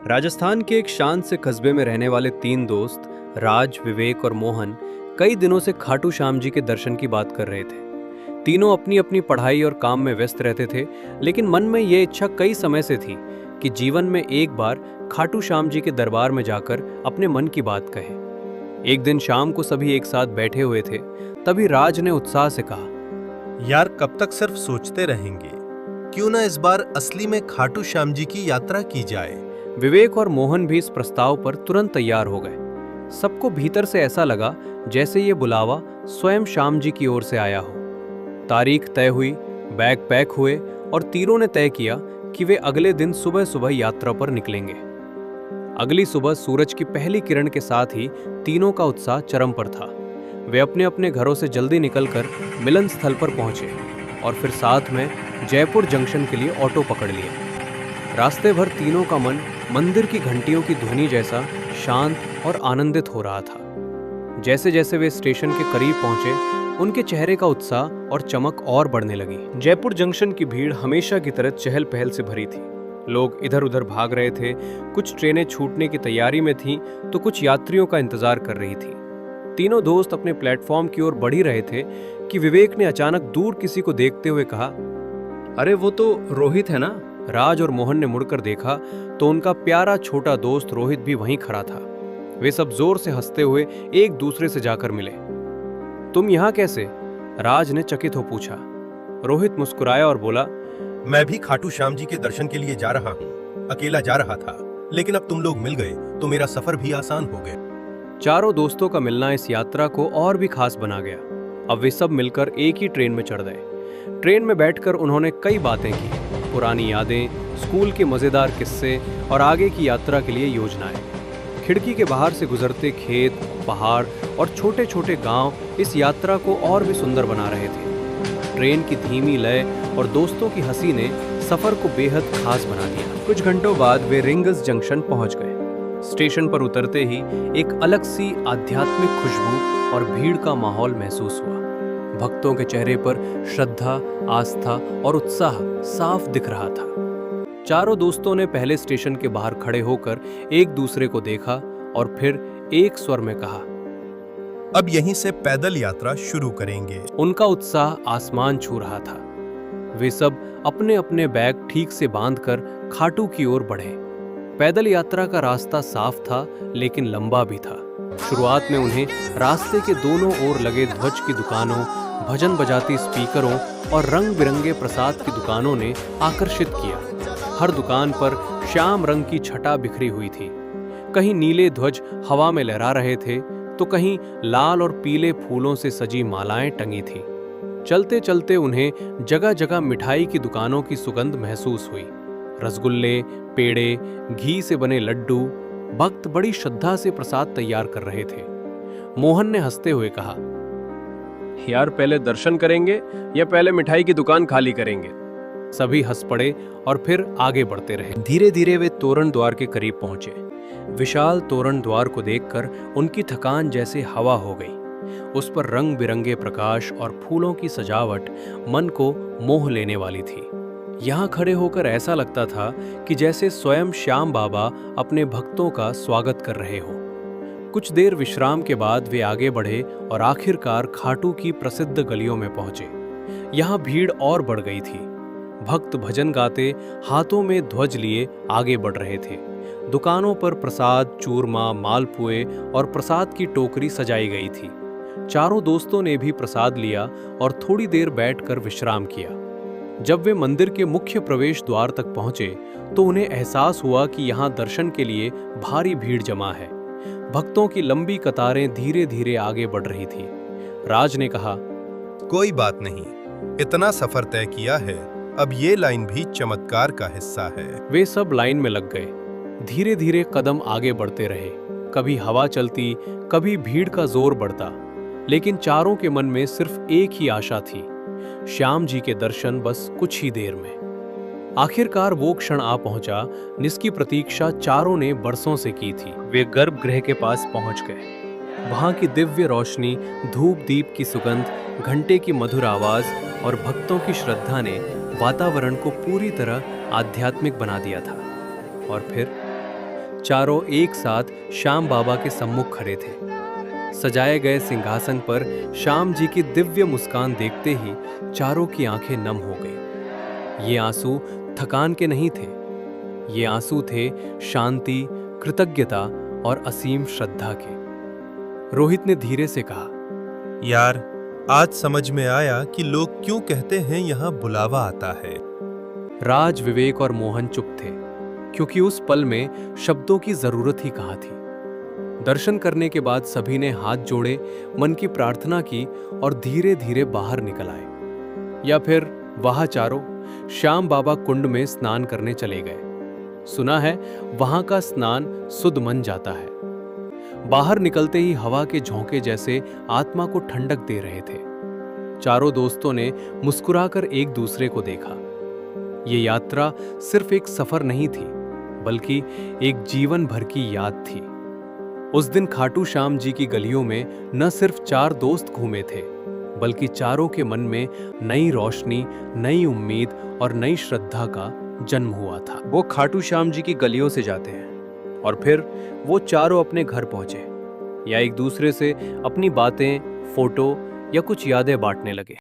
राजस्थान के एक शांत से कस्बे में रहने वाले तीन दोस्त राज, विवेक और मोहन कई दिनों से खाटू श्याम जी के दर्शन की बात कर रहे थे। तीनों अपनी अपनी पढ़ाई और काम में व्यस्त रहते थे, लेकिन मन में ये इच्छा कई समय से थी कि जीवन में एक बार खाटू श्याम जी के दरबार में जाकर अपने मन की बात कहें। एक दिन शाम को सभी एक साथ बैठे हुए थे, तभी राज ने उत्साह से कहा, यार कब तक सिर्फ सोचते रहेंगे, क्यों ना इस बार असली में खाटू श्याम जी की यात्रा की जाए। विवेक और मोहन भी इस प्रस्ताव पर तुरंत तैयार हो गए। सबको भीतर से ऐसा लगा जैसे ये बुलावा स्वयं श्याम जी की ओर से आया हो। तारीख तय हुई, बैग पैक हुए और तीनों ने तय किया कि वे अगले दिन सुबह सुबह यात्रा पर निकलेंगे। अगली सुबह सूरज की पहली किरण के साथ ही तीनों का उत्साह चरम पर था। वे अपने अपने घरों से जल्दी निकलकर मिलन स्थल पर पहुंचे और फिर साथ में जयपुर जंक्शन के लिए ऑटो पकड़ लिया। रास्ते भर तीनों का मन मंदिर की घंटियों की ध्वनि जैसा शांत और आनंदित हो रहा था। जैसे जैसे वे स्टेशन के करीब पहुंचे, उनके चेहरे का उत्साह और चमक और बढ़ने लगी। जयपुर जंक्शन की भीड़ हमेशा की तरह चहल पहल से भरी थी। लोग इधर उधर भाग रहे थे। कुछ ट्रेनें छूटने की तैयारी में थीं, तो कुछ यात्रियों का इंतजार कर रही थी। तीनों दोस्त अपने प्लेटफॉर्म की ओर बढ़ ही रहे थे कि विवेक ने अचानक दूर किसी को देखते हुए कहा, अरे वो तो रोहित है ना। राज और मोहन ने मुड़कर देखा तो उनका प्यारा छोटा दोस्त रोहित भी वहीं खड़ा था। वे सब जोर से हंसते हुए एक दूसरे से जाकर मिले। तुम यहाँ कैसे? राज ने चकित हो पूछा। रोहित मुस्कुराया और बोला, मैं भी खाटू श्याम जी के दर्शन के लिए जा रहा हूँ। अकेला जा रहा था, लेकिन अब तुम लोग मिल गए तो मेरा सफर भी आसान हो गया। चारों दोस्तों का मिलना इस यात्रा को और भी खास बना गया। अब वे सब मिलकर एक ही ट्रेन में चढ़ गए। ट्रेन में बैठकर उन्होंने कई बातें की, पुरानी यादें, स्कूल के मजेदार किस्से और आगे की यात्रा के लिए योजनाएं। खिड़की के बाहर से गुजरते खेत, पहाड़ और छोटे छोटे गांव इस यात्रा को और भी सुंदर बना रहे थे। ट्रेन की धीमी लय और दोस्तों की हंसी ने सफर को बेहद खास बना दिया। कुछ घंटों बाद वे रिंगस जंक्शन पहुंच गए। स्टेशन पर उतरते ही एक अलग सी आध्यात्मिक खुशबू और भीड़ का माहौल महसूस हुआ। भक्तों के चेहरे पर श्रद्धा, आस्था और उत्साह साफ दिख रहा था। चारों दोस्तों ने पहले स्टेशन के बाहर खड़े होकर एक दूसरे को देखा और फिर एक स्वर में कहा, अब यहीं से पैदल यात्रा शुरू करेंगे। उनका उत्साह आसमान छू रहा था। वे सब अपने अपने बैग ठीक से बांधकर खाटू की ओर बढ़े। पैदल यात्रा का रास्ता साफ था, लेकिन लंबा भी था। शुरुआत में उन्हें रास्ते के दोनों ओर लगे ध्वज की दुकानों, भजन बजाती स्पीकरों और रंग बिरंगे प्रसाद की दुकानों ने आकर्षित किया। हर दुकान पर श्याम रंग की छटा बिखरी हुई थी। कहीं नीले ध्वज हवा में लहरा रहे थे, तो कहीं लाल और पीले फूलों से सजी मालाएं टंगी थीं। चलते चलते उन्हें जगह जगह मिठाई की दुकानों की सुगंध महसूस हुई। रसगुल्ले, पेड़े, घी से बने लड्डू। भक्त बड़ी श्रद्धा से प्रसाद तैयार कर रहे थे। मोहन ने हंसते हुए कहा, यार पहले दर्शन करेंगे या पहले मिठाई की दुकान खाली करेंगे? सभी हंस पड़े और फिर आगे बढ़ते रहे। धीरे धीरे वे तोरण द्वार के करीब पहुंचे। विशाल तोरण द्वार को देखकर उनकी थकान जैसे हवा हो गई। उस पर रंग बिरंगे प्रकाश और फूलों की सजावट मन को मोह लेने वाली थी। यहाँ खड़े होकर ऐसा लगता था कि जैसे स्वयं श्याम बाबा अपने भक्तों का स्वागत कर रहे हों। कुछ देर विश्राम के बाद वे आगे बढ़े और आखिरकार खाटू की प्रसिद्ध गलियों में पहुंचे। यहाँ भीड़ और बढ़ गई थी। भक्त भजन गाते, हाथों में ध्वज लिए आगे बढ़ रहे थे। दुकानों पर प्रसाद, चूरमा, मालपुए और प्रसाद की टोकरी सजाई गई थी। चारों दोस्तों ने भी प्रसाद लिया और थोड़ी देर बैठकर विश्राम किया। जब वे मंदिर के मुख्य प्रवेश द्वार तक पहुंचे, तो उन्हें एहसास हुआ कि यहाँ दर्शन के लिए भारी भीड़ जमा है। भक्तों की लंबी कतारें धीरे धीरे आगे बढ़ रही थी। राज ने कहा, कोई बात नहीं, इतना सफर तय किया है, अब ये लाइन भी चमत्कार का हिस्सा है। वे सब लाइन में लग गए। धीरे धीरे कदम आगे बढ़ते रहे। कभी हवा चलती, कभी भीड़ का जोर बढ़ता, लेकिन चारों के मन में सिर्फ एक ही आशा थी, श्याम जी के दर्शन बस कुछ ही देर में। आखिरकार वो क्षण आ पहुंचा जिसकी प्रतीक्षा चारों ने बरसों से की थी। वे गर्भगृह के पास पहुंच गए। वहां की दिव्य रोशनी, धूप दीप की सुगंध, घंटे की मधुर आवाज और भक्तों की श्रद्धा ने वातावरण को पूरी तरह आध्यात्मिक बना दिया था। और फिर चारों एक साथ श्याम बाबा के सम्मुख खड़े थे। सजाए गए सिंहासन पर श्याम जी की दिव्य मुस्कान देखते ही चारों की आंखें नम हो गई। ये आंसू थकान के नहीं थे, ये आंसू थे शांति, कृतज्ञता और असीम श्रद्धा के। रोहित ने धीरे से कहा, यार, आज समझ में आया कि लोग क्यों कहते हैं यहाँ बुलावा आता है। राज, विवेक और मोहन चुप थे, क्योंकि उस पल में शब्दों की जरूरत ही कहाँ थी। दर्शन करने के बाद सभी ने हाथ जोड़े, मन की प्रार्थना की और धीरे धीरे बाहर निकल आए। या फिर वहां चारों श्याम बाबा कुंड में स्नान करने चले गए। सुना है वहां का स्नान सुध मन जाता है। बाहर निकलते ही हवा के झोंके जैसे आत्मा को ठंडक दे रहे थे। चारों दोस्तों ने मुस्कुराकर एक दूसरे को देखा। ये यात्रा सिर्फ एक सफर नहीं थी, बल्कि एक जीवन भर की याद थी। उस दिन खाटू श्याम जी की गलियों में न सिर्फ 4 दोस्त घूमे थे, बल्कि चारों के मन में नई रोशनी, नई उम्मीद और नई श्रद्धा का जन्म हुआ था। वो खाटू श्याम जी की गलियों से जाते हैं और फिर वो चारों अपने घर पहुंचे या एक दूसरे से अपनी बातें, फोटो या कुछ यादें बांटने लगे।